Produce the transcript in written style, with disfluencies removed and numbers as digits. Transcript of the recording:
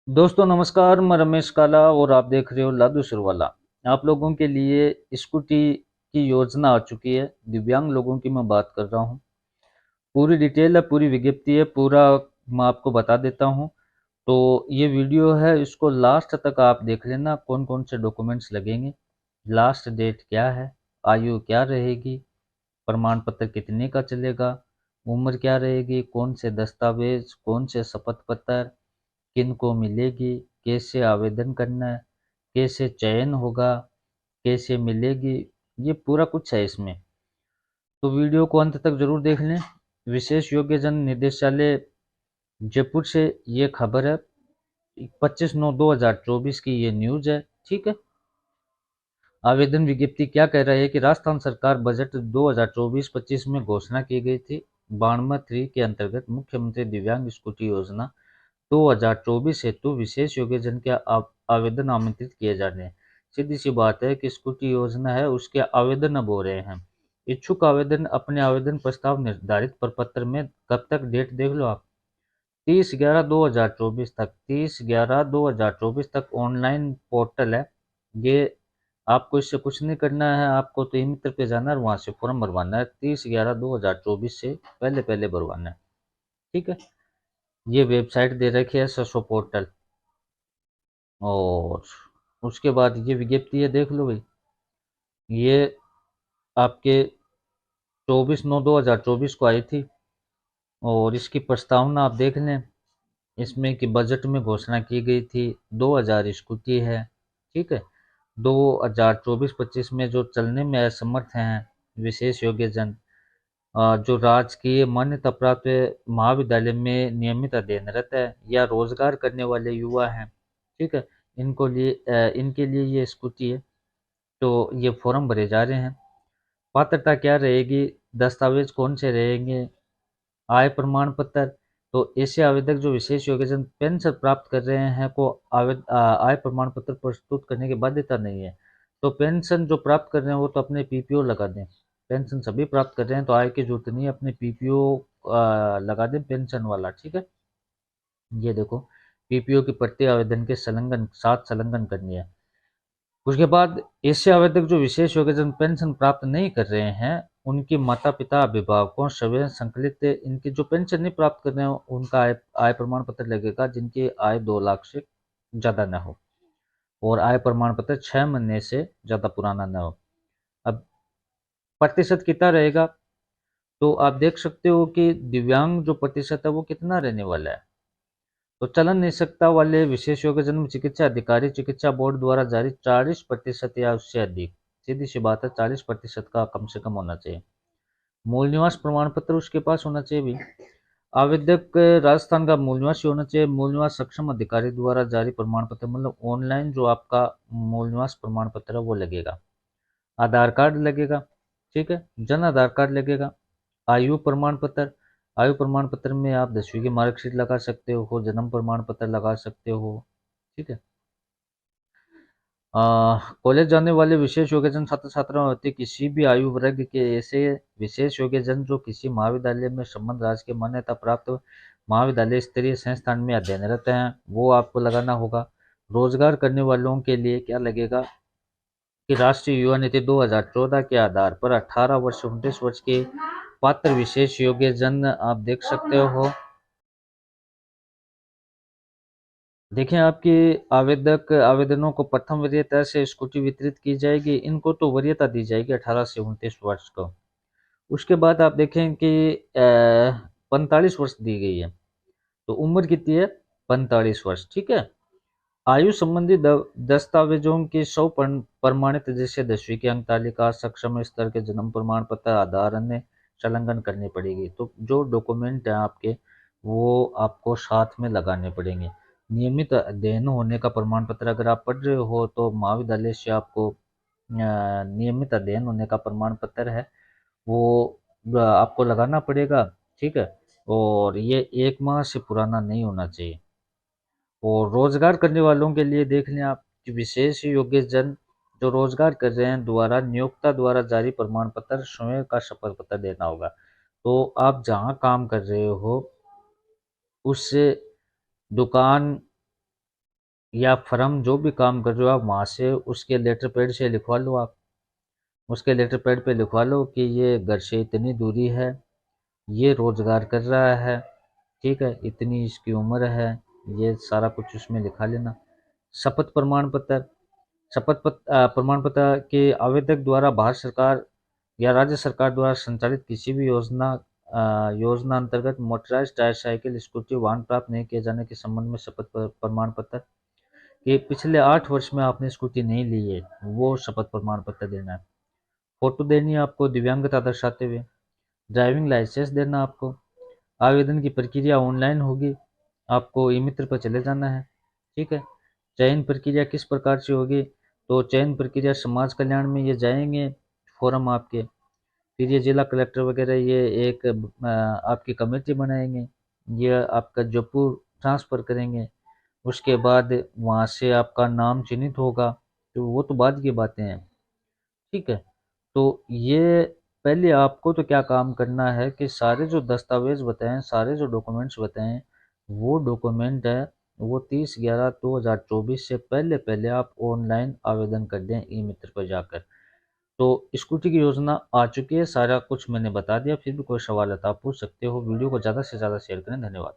दोस्तों नमस्कार, मैं रमेश काला और आप देख रहे हो लादू सरवाला। आप लोगों के लिए स्कूटी की योजना आ चुकी है। दिव्यांग लोगों की मैं बात कर रहा हूँ। पूरी डिटेल है, पूरी विज्ञप्ति है, पूरा मैं आपको बता देता हूँ। तो ये वीडियो है, इसको लास्ट तक आप देख लेना। कौन कौन से डॉक्यूमेंट्स लगेंगे, लास्ट डेट क्या है, आयु क्या रहेगी, प्रमाण पत्र कितने का चलेगा, उम्र क्या रहेगी, कौन से दस्तावेज, कौन से शपथ पत्र किन को मिलेगी, कैसे आवेदन करना है, कैसे चयन होगा, कैसे मिलेगी, ये पूरा कुछ है इसमें। तो वीडियो को अंत तक जरूर देख लें। विशेष योग्यजन निदेशालय जयपुर से ये खबर है। 25/9/2024 की ये न्यूज है। ठीक है। आवेदन विज्ञप्ति क्या कह रहा है कि राजस्थान सरकार बजट 2024-25 में घोषणा की गई थी। 92 के अंतर्गत मुख्यमंत्री दिव्यांग स्कूटी योजना 2024 हेतु विशेष योग्यजन के आवेदन आमंत्रित किए जा रहे हैं। सीधी सी बात है कि स्कूटी योजना है, उसके आवेदन अब हो रहे हैं। इच्छुक आवेदन अपने आवेदन प्रस्ताव निर्धारित प्रपत्र में कब तक, डेट देख लो आप, 30/11/2024 तक, 30/11/2024 तक ऑनलाइन पोर्टल है ये। आपको इससे कुछ नहीं करना है, आपको तो ई मित्र पे जाना है और वहां से फॉर्म भरवाना है। 30/11/2024 से पहले पहले भरवाना है। ठीक है। ये वेबसाइट दे रखी है ससो पोर्टल। और उसके बाद ये विज्ञप्ति है, देख लो भाई। ये आपके 24/9/2024 को आई थी। और इसकी प्रस्तावना आप देख लें। इसमें कि बजट में घोषणा की गई थी 2000 स्कूटी है। ठीक है। 2024-25 में जो चलने में असमर्थ हैं विशेष योग्यजन, जो राजकीय मान्यता प्राप्त महाविद्यालय में नियमित अध्ययनरत है या रोजगार करने वाले युवा हैं। ठीक है। इनके लिए ये स्कूटी है। तो ये फॉर्म भरे जा रहे हैं। पात्रता क्या रहेगी, दस्तावेज कौन से रहेंगे, आय प्रमाण पत्र। तो ऐसे आवेदक जो विशेष योग्यता पेंशन प्राप्त कर रहे हैं को आय प्रमाण पत्र प्रस्तुत करने की बाध्यता नहीं है। तो पेंशन जो प्राप्त कर रहे हैं वो तो अपने पीपीओ लगा दें। पेंशन सभी प्राप्त कर रहे हैं तो आय की जरूरत नहीं है, अपने पीपीओ लगा दें पेंशन वाला। ठीक है। ये देखो, पीपीओ की प्रति आवेदन के संलग्न साथ संलग्न करनी है। उसके बाद ऐसे आवेदक जो विशेष योग्यता पेंशन प्राप्त नहीं कर रहे हैं, उनके माता पिता अभिभावकों सभी संकलित इनकी जो पेंशन नहीं प्राप्त कर रहे हैं उनका आय प्रमाण पत्र लगेगा, जिनकी आय 2 लाख से ज्यादा न हो और आय प्रमाण पत्र 6 महीने से ज्यादा पुराना न हो। अब प्रतिशत कितना रहेगा, तो आप देख सकते हो कि दिव्यांग जो प्रतिशत है वो कितना रहने वाला है। तो चलन नहीं सकता वाले विशेष योग्यजन चिकित्सा अधिकारी चिकित्सा बोर्ड द्वारा जारी 40% या उससे अधिक, सीधी सी बात है 40% का कम से कम होना चाहिए। मूल निवास प्रमाण पत्र उसके पास होना चाहिए भी। आवेदक राजस्थान का मूल निवासी होना चाहिए। मूल निवास सक्षम अधिकारी द्वारा जारी प्रमाण पत्र, मतलब ऑनलाइन जो आपका मूल निवास प्रमाण पत्र है वो लगेगा। आधार कार्ड लगेगा। ठीक है। जन आधार कार्ड लगेगा। आयु प्रमाण पत्र, आयु प्रमाण पत्र में आप 10वीं की मार्कशीट लगा सकते हो, जन्म प्रमाण पत्र लगा सकते हो। ठीक है। कॉलेज जाने वाले विशेष योग्यजन छात्र छात्राओं होते किसी भी आयु वर्ग के ऐसे विशेष योग्यजन जो किसी महाविद्यालय में संबंध राज्य के मान्यता प्राप्त महाविद्यालय स्तरीय संस्थान में अध्ययनरत हैं, वो आपको लगाना होगा। रोजगार करने वालों के लिए क्या लगेगा कि राष्ट्रीय युवा नीति 2014 के आधार पर 18 वर्ष से 29 वर्ष के पात्र विशेष योग्यजन आप देख सकते हो। देखें, आपके आवेदनों को प्रथम वरीयता से स्कूटी वितरित की जाएगी। इनको तो वरीयता दी जाएगी 18 से 29 वर्ष को। उसके बाद आप देखें कि 45 वर्ष दी गई है। तो उम्र कितनी है, 45 वर्ष। ठीक है। आयु संबंधी दस्तावेजों की 100 प्रमाणित, जैसे 10वीं की अंक तालिका, सक्षम स्तर के जन्म प्रमाण पत्र, आधार अन्य संलग्न करनी पड़ेगी। तो जो डॉक्यूमेंट है आपके वो आपको साथ में लगाने पड़ेंगे। नियमित अध्ययन होने का प्रमाण पत्र, अगर आप पढ़ रहे हो तो महाविद्यालय से आपको नियमित अध्ययन होने का प्रमाण पत्र है वो आपको लगाना पड़ेगा। ठीक है। और ये 1 माह से पुराना नहीं होना चाहिए। और रोजगार करने वालों के लिए देख लें आप कि विशेष योग्य जन जो रोजगार कर रहे हैं द्वारा नियोक्ता द्वारा जारी प्रमाण पत्र स्वयं का शपथ पत्र देना होगा। तो आप जहाँ काम कर रहे हो उस दुकान या फर्म जो भी काम कर रहे हो आप वहाँ से उसके लेटर पैड से लिखवा लो आप। उसके लेटर पैड पे लिखवा लो कि ये घर से इतनी दूरी है, ये रोजगार कर रहा है, ठीक है, इतनी इसकी उम्र है, ये सारा कुछ उसमें लिखा लेना। शपथ प्रमाण पत्र, प्रमाण पत्र के आवेदक द्वारा भारत सरकार या राज्य सरकार द्वारा संचालित किसी भी योजना अंतर्गत मोटराइज्ड ट्राईसाइकिल स्कूटी वाहन प्राप्त नहीं किए जाने के संबंध में शपथ प्रमाण पत्र कि पिछले 8 वर्ष में आपने स्कूटी नहीं ली है, वो शपथ प्रमाण पत्र देना है। फोटो देनी है आपको दिव्यांगता दर्शाते हुए। ड्राइविंग लाइसेंस देना आपको। आवेदन की प्रक्रिया ऑनलाइन होगी, आपको ई मित्र पर चले जाना है, ठीक है। चयन प्रक्रिया किस प्रकार से होगी, तो चयन प्रक्रिया समाज कल्याण में ये जाएंगे फॉर्म आपके, फिर ये जिला कलेक्टर वगैरह ये एक आपकी कमेटी बनाएंगे, ये आपका जयपुर ट्रांसफ़र करेंगे, उसके बाद वहाँ से आपका नाम चयनित होगा, तो वो तो बाद की बातें हैं, ठीक है। तो ये पहले आपको तो क्या काम करना है कि सारे जो दस्तावेज बताएं, सारे जो डॉक्यूमेंट्स बताएं, वो डॉक्यूमेंट है वो 30/11/2024 से पहले पहले आप ऑनलाइन आवेदन कर दें ई मित्र पर जाकर। तो स्कूटी की योजना आ चुकी है, सारा कुछ मैंने बता दिया। फिर भी कोई सवाल है तो आप पूछ सकते हो। वीडियो को ज़्यादा से ज़्यादा शेयर करें। धन्यवाद।